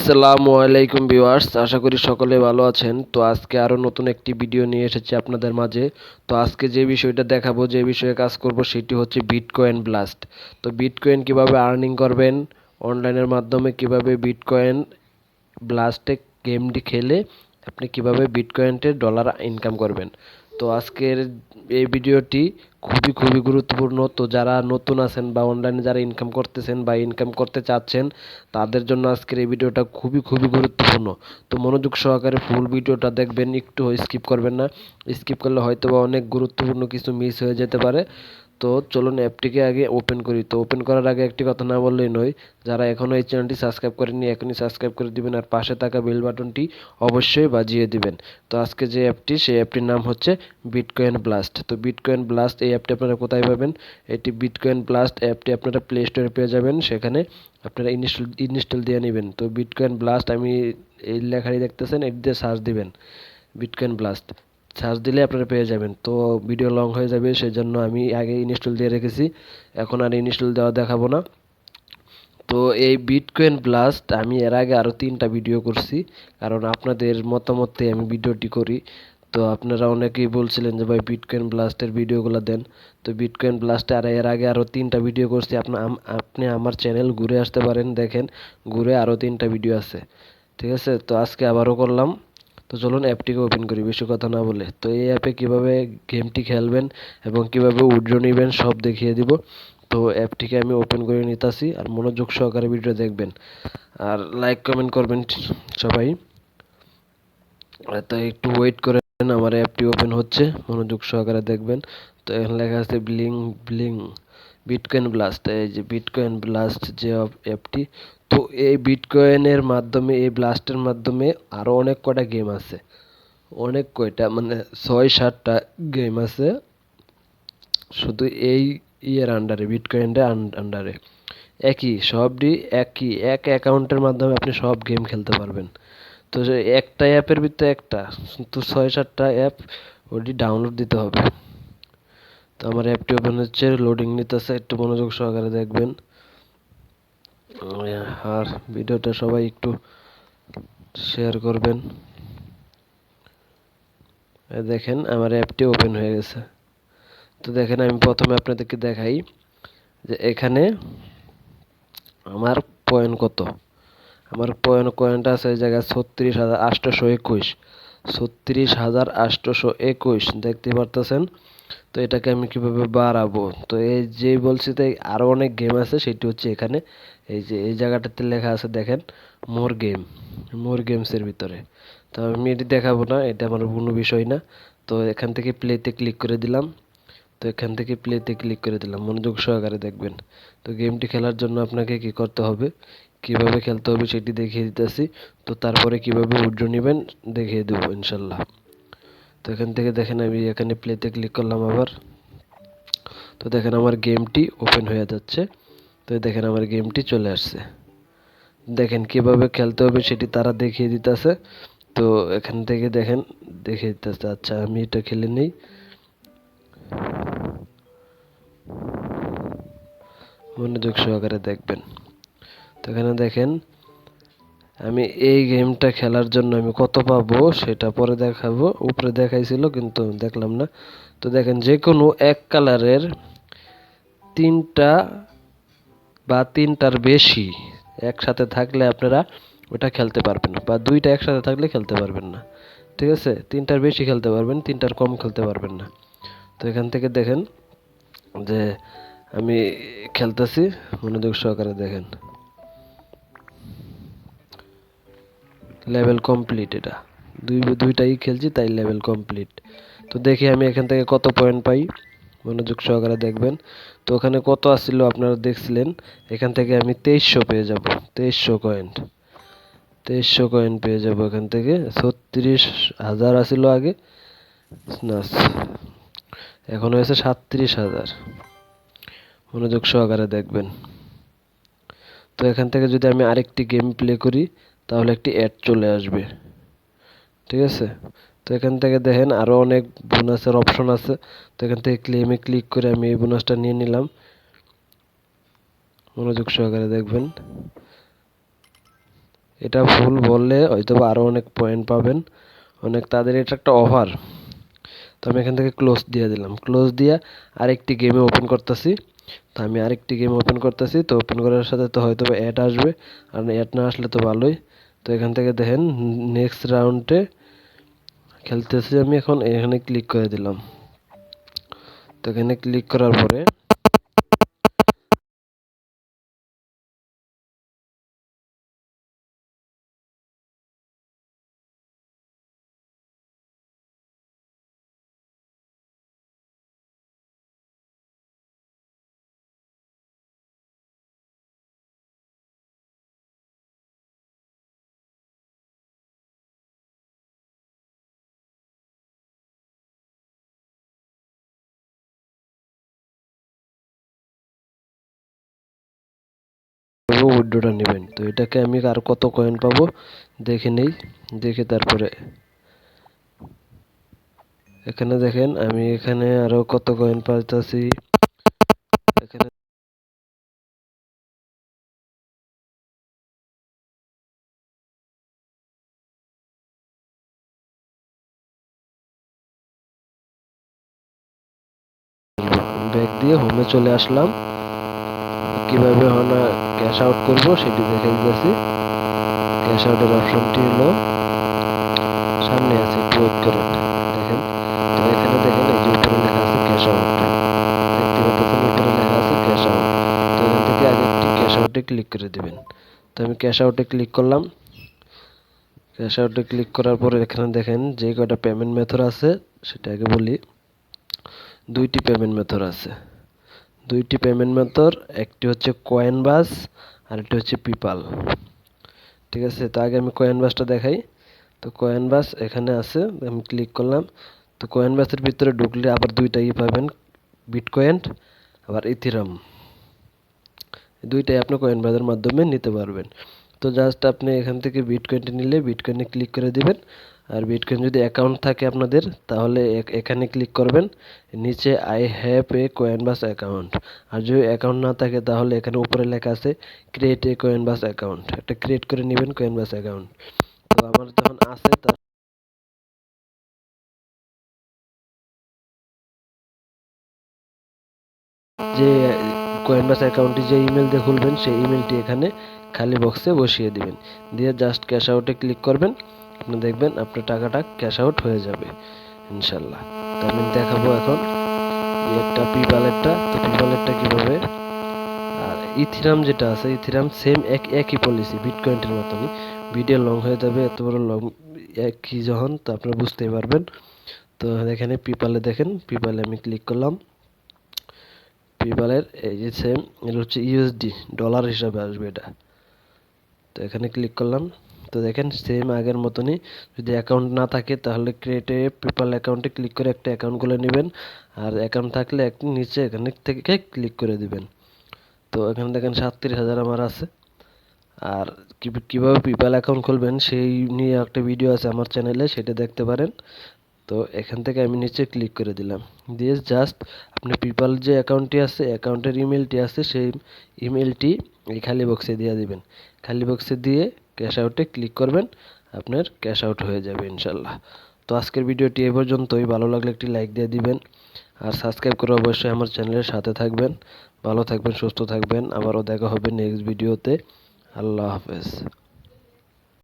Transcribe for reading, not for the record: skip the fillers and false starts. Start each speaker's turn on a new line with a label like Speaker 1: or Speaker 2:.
Speaker 1: আসসালামু আলাইকুম ভিউয়ার্স, আশা করি সকলে ভালো আছেন। তো আজকে আরও নতুন একটি ভিডিও নিয়ে এসেছি আপনাদের মাঝে। তো আজকে যে বিষয়টা দেখাবো, যে বিষয়ে কাজ করব, সেটি হচ্ছে বিটকয়েন ব্লাস্ট। তো বিটকয়েন কিভাবে আর্নিং করবেন, অনলাইনের মাধ্যমে কিভাবে বিটকয়েন ব্লাস্টে গেমটি খেলে আপনি কিভাবে বিটকয়েন্টের ডলার ইনকাম করবেন। তো আজকের এই ভিডিওটি খুবই গুরুত্বপূর্ণ। তো যারা নতুন আছেন বা অনলাইনে যারা ইনকাম করতেছেন বা ইনকাম করতে চাচ্ছেন, তাদের জন্য আজকের এই ভিডিওটা খুবই গুরুত্বপূর্ণ। তো মনোযোগ সহকারে ফুল ভিডিওটা দেখবেন, একটু স্কিপ করবেন না। স্কিপ করলে হয়তো বা অনেক গুরুত্বপূর্ণ কিছু মিস হয়ে যেতে পারে। তো চলুন অ্যাপটিকে আগে ওপেন করি। তো ওপেন করার আগে একটি কথা না বললেই নয়, যারা এখনও এই চ্যানেলটি সাবস্ক্রাইব করেননি এখনই সাবস্ক্রাইব করে দিবেন, আর পাশে থাকা বেল বাটনটি অবশ্যই বাজিয়ে দিবেন। তো আজকে যে অ্যাপটি, সেই অ্যাপটির নাম হচ্ছে বিটকয়েন ব্লাস্ট। তো বিটকয়েন ব্লাস্ট এই অ্যাপটি আপনারা কোথায় পাবেন? এটি বিটকয়েন ব্লাস্ট অ্যাপটি আপনারা প্লে স্টোরে পেয়ে যাবেন, সেখানে আপনারা ইনস্টল দিয়ে নেবেন। তো বিটকয়েন ব্লাস্ট, আমি এই লেখাটি দেখতেছেন, এটি দিয়ে সার্চ দিবেন বিটকয়েন ব্লাস্ট, সার্চ দিলে আপনারা পেয়ে যাবেন। তো ভিডিও লং হয়ে যাবে, সেজন্য আমি আগে ইনস্টল দিয়ে রেখেছি, এখন আর ইনস্টল দেওয়া দেখাবো না। তো এই বিটকয়েন ব্লাস্ট আমি এর আগে আরও 3টা ভিডিও করছি, কারণ আপনাদের মতামতে আমি ভিডিওটি করি। তো আপনারা অনেকেই বলছিলেন যে ভাই বিটকয়েন ব্লাস্টের ভিডিওগুলো দেন। তো বিটকয়েন ব্লাস্টে এর আগে আরও 3টা ভিডিও করছি। আপনি আমার চ্যানেল ঘুরে আসতে পারেন, দেখেন, ঘুরে আরও 3টা ভিডিও আছে, ঠিক আছে। তো আজকে আবারও করলাম। তো চলুন অ্যাপটিকে ওপেন করি বেশি কথা না বলে। তো এই অ্যাপে কিভাবে গেমটি খেলবেন এবং কিভাবে উইথড্র নেবেন সব দেখিয়ে দিব। তো অ্যাপটিকে আমি ওপেন করে নিতেছি, আর মনোযোগ সহকারে ভিডিও দেখবেন, আর লাইক কমেন্ট করবেন সবাই। তো একটু ওয়েট করেন, আমার অ্যাপটি ওপেন হচ্ছে, মনোযোগ সহকারে দেখবেন। তো এখানে লেখা আছে ব্লিং ব্লিং বিটকয়েন ব্লাস্ট। এই যে বিটকয়েন ব্লাস্ট যে অ্যাপটি, তো এই বিটকয়েনের মাধ্যমে, এই ব্লাস্টের মাধ্যমে আরও অনেক কটা গেম আছে, অনেক কয়টা, মানে 6-7টা গেম আছে শুধু এই ইয়ের আন্ডারে, বিটকয়েনের আন্ডারে। এক অ্যাকাউন্টের মাধ্যমে আপনি সব গেম খেলতে পারবেন। তো একটা অ্যাপের ভিতরে একটা, তো 6-7টা অ্যাপ ওটি ডাউনলোড দিতে হবে। তো আমার অ্যাপটি ওপেন হচ্ছে, লোডিং নিতেছে, একটু মনোযোগ সহকারে দেখবেন। আর ভিডিওটা সবাই একটু শেয়ার করবেন। দেখেন আমার অ্যাপটি ওপেন হয়ে গেছে। তো দেখেন, আমি প্রথমে আপনাদেরকে দেখাই যে এখানে আমার পয়েন্ট কত। আমার কয়েনটা আছে এই জায়গায় 36,821, 36,821 দেখতে পারতেছেন। তো এটাকে আমি কিভাবে বাড়াবো? তো এই যে বলছি, তাই আরও অনেক গেম আছে, সেটি হচ্ছে এখানে এই যে এই জায়গাটাতে লেখা আছে, দেখেন, মোর গেমসের ভিতরে। তো আমি এটি দেখাবো না, এটা আমার কোনো বিষয় না। তো এখান থেকে প্লেতে ক্লিক করে দিলাম। তো এখান থেকে প্লেতে ক্লিক করে দিলাম, মনোযোগ সহকারে দেখবেন। তো গেমটি খেলার জন্য আপনাকে কি করতে হবে, কিভাবে খেলতে হবে সেটি দেখিয়ে দিতেছি। তো তারপরে কিভাবে উইথড্র নেবেন দেখিয়ে দেবো ইনশাল্লাহ। তো এখান থেকে দেখেন, আমি এখানে প্লেতে ক্লিক করলাম আবার। তো দেখেন আমার গেমটি ওপেন হয়ে যাচ্ছে। তো দেখেন আমার গেমটি চলে আসছে। দেখেন কিভাবে খেলতে হবে সেটি তারা দেখিয়ে দিতেছে। তো এখান থেকে দেখেন দেখিয়ে দিতেছে। আচ্ছা, আমি এটা খেলে নেই, মনোযোগ সহকারে দেখবেন। তো এখানে দেখেন, আমি এই গেমটা খেলার জন্য আমি কত পাবো সেটা পরে দেখাবো। উপরে দেখাইছিল কিন্তু দেখলাম না। তো দেখেন, যে কোনো এক কালারের 3টা বা 3টার বেশি একসাথে থাকলে আপনারা ওটা খেলতে পারবেন, বা 2টা একসাথে থাকলে খেলতে পারবেন না, ঠিক আছে। 3টার বেশি খেলতে পারবেন, 3টার কম খেলতে পারবেন না। তো এখান থেকে দেখেন যে আমি খেলতেছি, মনোযোগ সহকারে দেখেন। লেভেল কমপ্লিট, এটা দুইটাই খেলছি তাই লেভেল কমপ্লিট। তো দেখি আমি এখান থেকে কত পয়েন্ট পাই, মনোযোগ সহকারে দেখবেন। তো ওখানে কত আসছিল আপনারা দেখছিলেন, এখান থেকে আমি 2300 পেয়ে যাব, 2300 কয়েন পেয়ে যাব এখান থেকে। 36,000 আসছিল আগে, না, এখন হয়েছে 37,000, মনোযোগ সহকারে দেখবেন। তো এখান থেকে যদি আমি আরেকটি গেম প্লে করি, তাহলে একটি অ্যাড চলে আসবে, ঠিক আছে। তো এখান থেকে দেখেন আরও অনেক বোনাসের অপশন আছে। তো এখান থেকে ক্লেমে ক্লিক করে আমি এই বোনাসটা নিয়ে নিলাম, মনোযোগ সহকারে দেখবেন। এটা ভুল বললে হয়তোবা আরো অনেক পয়েন্ট পাবেন, অনেক তাদের এটা একটা অফার। তো আমি এখান থেকে ক্লোজ দিয়ে দিলাম, ক্লোজ দিয়ে আরেকটি গেমে ওপেন করতেছি। তো আমি আরেকটি গেম ওপেন করতেছি, তো ওপেন করার সাথে তো হয়তো অ্যাড আসবে, আর অ্যাড না আসলে তো ভালোই। তো এখান থেকে দেখেন নেক্সট রাউন্ডে খেলতেছি আমি, এখন এখানে ক্লিক করে দিলাম। তো এখানে ক্লিক করার পরে উইড্রোটা নেবেন। তো এটাকে আমি আর কত কয়েন পাবো দেখে নেই, দেখে তারপরে এখানে দেখেন আমি এখানে আরো কত কয়েন পাইতেছি। এখানে ব্যাক দিয়ে হোমে চলে আসলাম। কিভাবে হনা ক্যাশ আউট করব সেটি দেখে দিতেছি। ক্যাশ আউটের অপশনটি হলো সামনে আছে, একটু ওয়েট করেন। দেখেন, তো এখানে দেখেন এই যে উপরে লেখা আছে ক্যাশ আউট, দেখতে পাচ্ছেন উপরে লেখা আছে ক্যাশ আউট। তো এখান থেকে আগে একটি ক্যাশ আউটে ক্লিক করে দিবেন। তো আমি ক্যাশ আউটে ক্লিক করলাম। ক্যাশ আউটে ক্লিক করার পরে এখানে দেখেন যে কয়টা পেমেন্ট মেথড আছে সেটা আগে বলি। দুইটি পেমেন্ট মেথড আছে, দুইটি পেমেন্ট মেথড, একটি হচ্ছে কয়েন বাস আর একটি হচ্ছে পেপাল। ঠিক আছে, তো আগে আমি কয়েন বাসটা দেখাই। তো কয়েন বাস এখানে আছে, আমি ক্লিক করলাম। তো কয়েন বাসের ভিতরে ঢুকলে আবার দুইটাই পাবেন, বিটকয়েন আবার ইথিরাম, দুইটাই আপনি কয়েন বাসের মাধ্যমে নিতে পারবেন। তো জাস্ট আপনি এখান থেকে বিটকয়েনটা নিলে বিটকয়েনে ক্লিক করে দিবেন। আর বিটকয়েন যদি অ্যাকাউন্ট থাকে আপনাদের তাহলে এখানে ক্লিক করবেন, নিচে I have a Coinbase account. আর যদি অ্যাকাউন্ট না থাকে তাহলে এখানে উপরে লেখা আছে create a Coinbase account, একটা ক্রিয়েট করে নেবেন কয়েন বাস অ্যাকাউন্ট। তো আমার যখন আছে যে কয়েনবাস অ্যাকাউন্টটি যে ইমেল দিয়ে খুলবেন সেই ইমেলটি এখানে খালি বক্সে বসিয়ে দিবেন, দিয়ে জাস্ট ক্যাশ আউটে ক্লিক করবেন। আপনি দেখবেন আপনার টাকাটা ক্যাশ আউট হয়ে যাবে ইনশাল্লাহ। তো আমি দেখাবো এখন একটা পিপালেরটা। তো পিপালেরটা কিভাবে, আর ইথিরাম যেটা আছে ইথিরাম সেম একই পলিসি বিটকয়েনের মতনই। ভিডিও লং হয়ে যাবে, এত বড় লং একই যখন, তো আপনারা বুঝতেই পারবেন। তো এখানে পিপালে দেখেন, পিপালে আমি ক্লিক করলাম। পেপ্যালের এই যে সেম, এটা হচ্ছে ইউএসডি, ডলার হিসাবে আসবে এটা। তো এখানে ক্লিক করলাম। তো দেখেন সেম আগের মতনই, যদি অ্যাকাউন্ট না থাকে তাহলে ক্রিয়েট এ পেপ্যাল অ্যাকাউন্টে ক্লিক করে একটা অ্যাকাউন্ট খুলে নেবেন। আর অ্যাকাউন্ট থাকলে একটু নিচে এখানে থেকে ক্লিক করে দিবেন। তো এখানে দেখেন 37,000 আমার আছে। আর কিভাবে পেপ্যাল অ্যাকাউন্ট খুলবেন সেই নিয়ে একটা ভিডিও আছে আমার চ্যানেলে, সেটা দেখতে পারেন। তো এখান থেকে আমি নিচে ক্লিক করে দিলাম, দিয়ে জাস্ট আপনি পেপ্যাল যে অ্যাকাউন্টটি আছে অ্যাকাউন্টের ইমেলটি আছে সেই ইমেলটি এই খালি বক্সে দিয়ে দিবেন। খালি বক্সে দিয়ে ক্যাশ আউটে ক্লিক করবেন, আপনার ক্যাশ আউট হয়ে যাবে ইনশাল্লাহ। তো আজকের ভিডিওটি এ পর্যন্তই, ভালো লাগলে একটি লাইক দিয়ে দিবেন আর সাবস্ক্রাইব করে অবশ্যই আমার চ্যানেলের সাথে থাকবেন। ভালো থাকবেন, সুস্থ থাকবেন, আবারও দেখা হবে নেক্সট ভিডিওতে। আল্লাহ হাফেজ।